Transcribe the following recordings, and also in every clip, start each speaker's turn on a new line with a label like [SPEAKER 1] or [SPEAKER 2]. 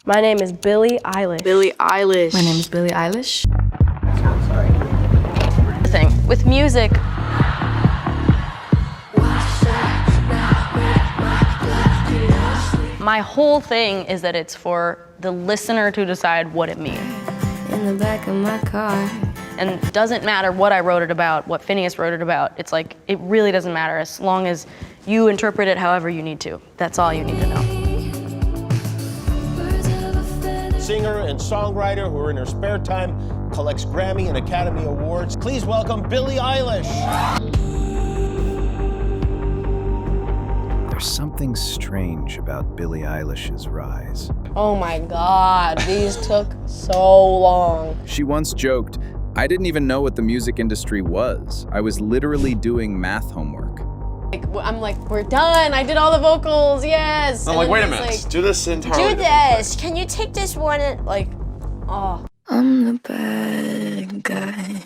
[SPEAKER 1] My name is Billie Eilish.
[SPEAKER 2] Billie Eilish.
[SPEAKER 3] My name is Billie Eilish.
[SPEAKER 4] With music, my whole thing is that it's for the listener to decide what it means.
[SPEAKER 3] In the back of my car.
[SPEAKER 4] And it doesn't matter what I wrote it about, what Finneas wrote it about. It's like, it really doesn't matter as long as you interpret it however you need to. That's all you need to know.
[SPEAKER 5] Singer and songwriter who in her spare time collects Grammy and Academy Awards. Please welcome Billie Eilish.
[SPEAKER 6] There's something strange about Billie Eilish's rise.
[SPEAKER 1] Oh my God, these took so long.
[SPEAKER 6] She once joked, "I didn't even know what the music industry was. I was literally doing math homework."
[SPEAKER 1] I'm like, we're done. I did all the vocals, yes.
[SPEAKER 2] I'm like, wait a minute, do this entirely.
[SPEAKER 1] Do this. Can you take this one and like, oh.
[SPEAKER 3] I'm the bad guy.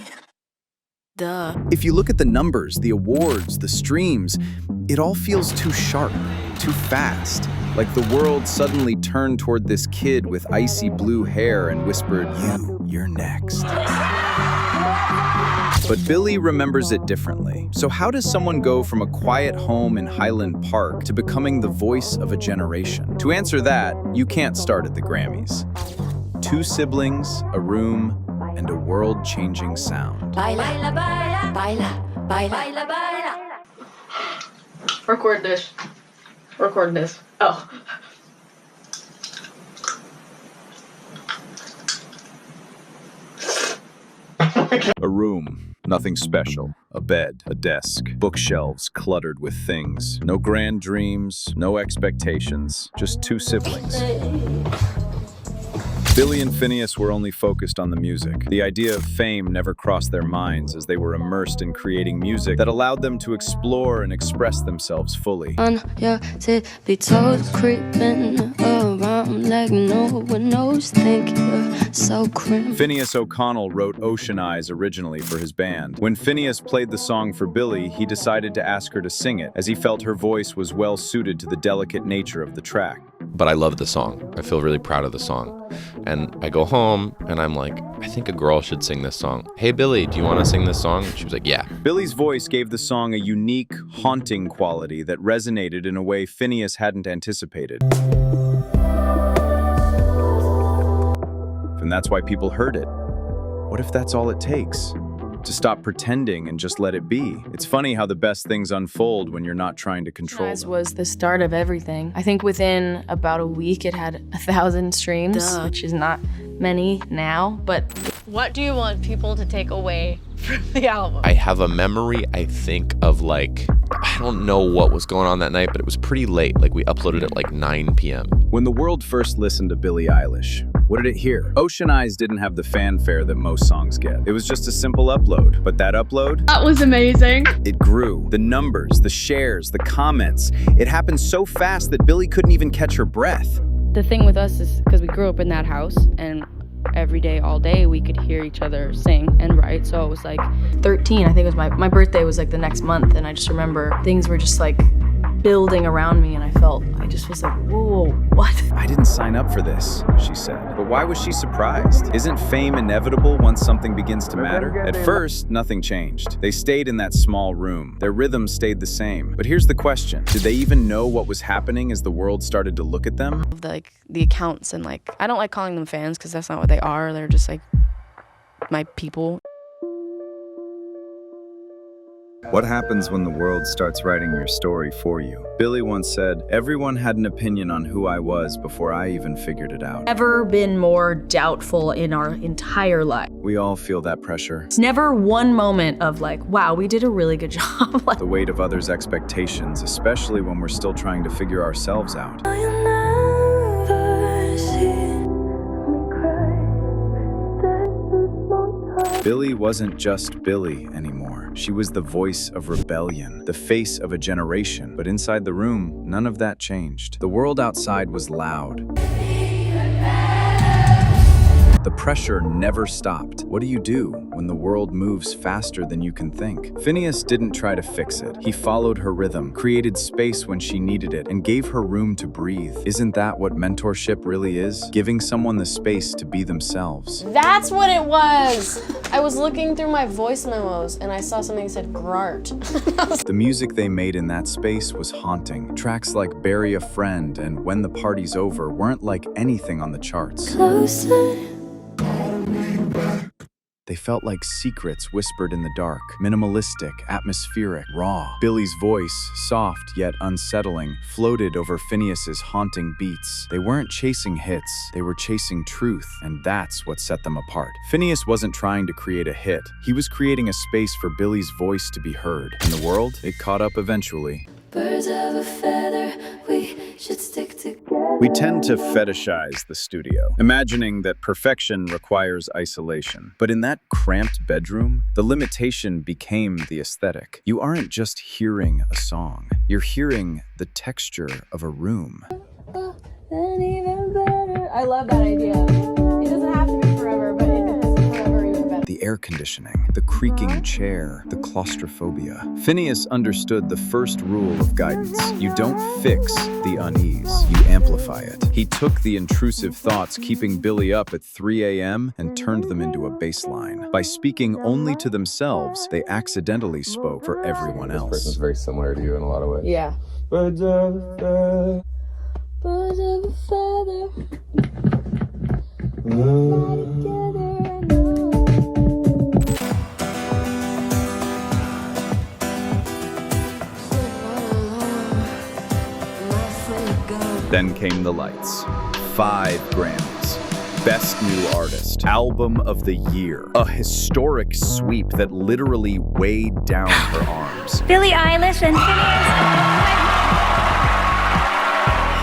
[SPEAKER 4] Duh.
[SPEAKER 6] If you look at the numbers, the awards, the streams, it all feels too sharp, too fast. Like the world suddenly turned toward this kid with icy blue hair and whispered, "You're next." But Billie remembers it differently. So how does someone go from a quiet home in Highland Park to becoming the voice of a generation? To answer that, you can't start at the Grammys. 2 siblings, a room, and a world-changing sound.
[SPEAKER 3] Baila, baila, baila, baila, baila.
[SPEAKER 4] Record this. Record this. Oh.
[SPEAKER 6] A room, nothing special. A bed, a desk, bookshelves cluttered with things. No grand dreams, no expectations, just 2 siblings. Billie and Finneas were only focused on the music. The idea of fame never crossed their minds as they were immersed in creating music that allowed them to explore and express themselves fully.
[SPEAKER 3] On your tippy toes, creeping around like no one knows. Think you're so crim.
[SPEAKER 6] Finneas O'Connell wrote Ocean Eyes originally for his band. When Finneas played the song for Billie, he decided to ask her to sing it, as he felt her voice was well suited to the delicate nature of the track.
[SPEAKER 7] But I love the song. I feel really proud of the song. And I go home and I'm like, I think a girl should sing this song. Hey, Billie, do you want to sing this song? She was like, yeah.
[SPEAKER 6] Billie's voice gave the song a unique, haunting quality that resonated in a way Finneas hadn't anticipated. And that's why people heard it. What if that's all it takes? To stop pretending and just let it be. It's funny how the best things unfold when you're not trying to control them.
[SPEAKER 4] Was the start of everything. I think within about a week it had 1,000 streams, which is not many now, but what do you want people to take away from the album?
[SPEAKER 7] I have a memory, I think, of like, I don't know what was going on that night, but it was pretty late. Like we uploaded at like 9 p.m.
[SPEAKER 6] When the world first listened to Billie Eilish, what did it hear? Ocean Eyes didn't have the fanfare that most songs get. It was just a simple upload. But that upload?
[SPEAKER 4] That was amazing.
[SPEAKER 6] It grew. The numbers, the shares, the comments. It happened so fast that Billie couldn't even catch her breath.
[SPEAKER 8] The thing with us is because we grew up in that house and every day, all day, we could hear each other sing and write. So it was like
[SPEAKER 4] 13, I think it was my birthday was like the next month, and I just remember things were just like building around me, and I just was like, whoa, what?
[SPEAKER 6] I didn't sign up for this, she said. But why was she surprised? Isn't fame inevitable once something begins to matter? At first, nothing changed. They stayed in that small room. Their rhythm stayed the same. But here's the question. Did they even know what was happening as the world started to look at them?
[SPEAKER 8] like the accounts and like, I don't like calling them fans because that's not what they are. They're just like my people.
[SPEAKER 6] What happens when the world starts writing your story for you? Billie once said, "Everyone had an opinion on who I was before I even figured it out."
[SPEAKER 9] Never been more doubtful in our entire life.
[SPEAKER 6] We all feel that pressure.
[SPEAKER 9] It's never one moment of like, wow, we did a really good job.
[SPEAKER 6] The weight of others' expectations, especially when we're still trying to figure ourselves out. Billie wasn't just Billie anymore. She was the voice of rebellion, the face of a generation. But inside the room, none of that changed. The world outside was loud. The pressure never stopped. What do you do when the world moves faster than you can think? Finneas didn't try to fix it. He followed her rhythm, created space when she needed it, and gave her room to breathe. Isn't that what mentorship really is? Giving someone the space to be themselves.
[SPEAKER 1] That's what it was. I was looking through my voice memos and I saw something that said Grart.
[SPEAKER 6] The music they made in that space was haunting. Tracks like Bury a Friend and When the Party's Over weren't like anything on the charts. They felt like secrets whispered in the dark, minimalistic, atmospheric, raw. Billie's voice, soft yet unsettling, floated over Finneas's haunting beats. They weren't chasing hits, they were chasing truth, and that's what set them apart. Finneas wasn't trying to create a hit. He was creating a space for Billie's voice to be heard. In the world, it caught up eventually.
[SPEAKER 3] Birds of a feather, we should stick together.
[SPEAKER 6] We tend to fetishize the studio, imagining that perfection requires isolation. But in that cramped bedroom, the limitation became the aesthetic. You aren't just hearing a song, you're hearing the texture of a room.
[SPEAKER 1] And even better. I love that idea. It doesn't have to be forever, but if it is forever, even better.
[SPEAKER 6] The air conditioning, the creaking chair, the claustrophobia. Finneas understood the first rule of guidance. You don't fix the unease, you amplify it. He took the intrusive thoughts keeping Billie up at 3 a.m. and turned them into a bass line. By speaking only to themselves, they accidentally spoke for everyone else.
[SPEAKER 7] This person's very similar to you in a lot of ways.
[SPEAKER 1] Yeah.
[SPEAKER 3] Birds of a feather. Fly together.
[SPEAKER 6] Then came the lights. 5 Grammys. Best New Artist. Album of the Year. A historic sweep that literally weighed down her arms.
[SPEAKER 10] Billie Eilish and Finneas.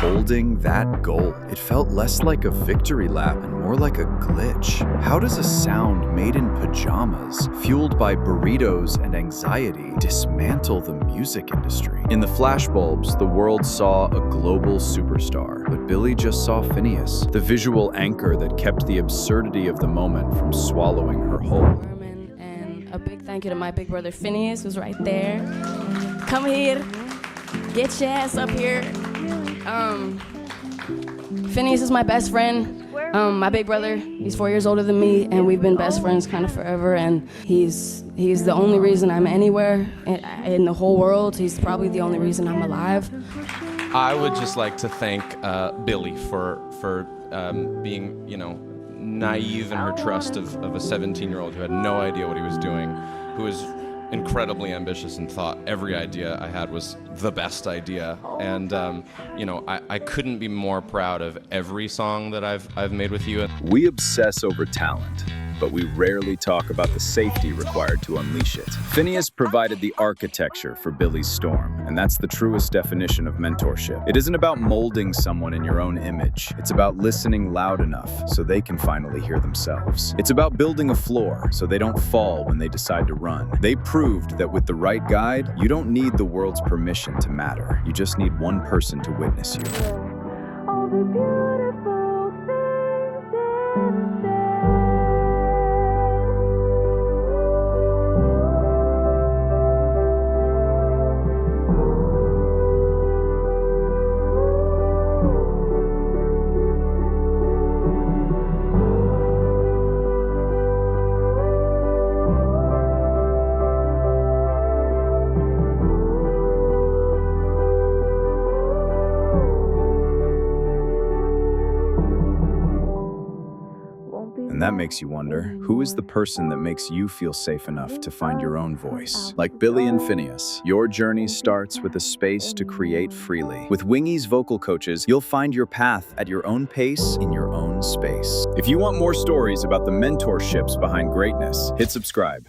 [SPEAKER 6] Holding that goal, it felt less like a victory lap and more like a glitch. How does a sound made in pajamas, fueled by burritos and anxiety, dismantle the music industry? In the flashbulbs, the world saw a global superstar, but Billie just saw Finneas, the visual anchor that kept the absurdity of the moment from swallowing her whole.
[SPEAKER 8] And a big thank you to my big brother Finneas, who's right there. Come here, get your ass up here. Finneas is my best friend. My big brother, he's 4 years older than me, and we've been best friends kind of forever, and he's the only reason I'm anywhere in the whole world. He's probably the only reason I'm alive.
[SPEAKER 11] I would just like to thank Billie for being, naive in her trust of a 17-year-old who had no idea what he was doing, who was incredibly ambitious and thought every idea I had was the best idea. And I couldn't be more proud of every song that I've made with you.
[SPEAKER 6] We obsess over talent, but we rarely talk about the safety required to unleash it. Finneas provided the architecture for Billie's storm, and that's the truest definition of mentorship. It isn't about molding someone in your own image. It's about listening loud enough so they can finally hear themselves. It's about building a floor so they don't fall when they decide to run. They proved that with the right guide, you don't need the world's permission to matter. You just need one person to witness you.
[SPEAKER 3] All the beautiful things in
[SPEAKER 6] And that makes you wonder, who is the person that makes you feel safe enough to find your own voice? Like Billie and Finneas, your journey starts with a space to create freely. With Wingy's vocal coaches, you'll find your path at your own pace in your own space. If you want more stories about the mentorships behind greatness, hit subscribe.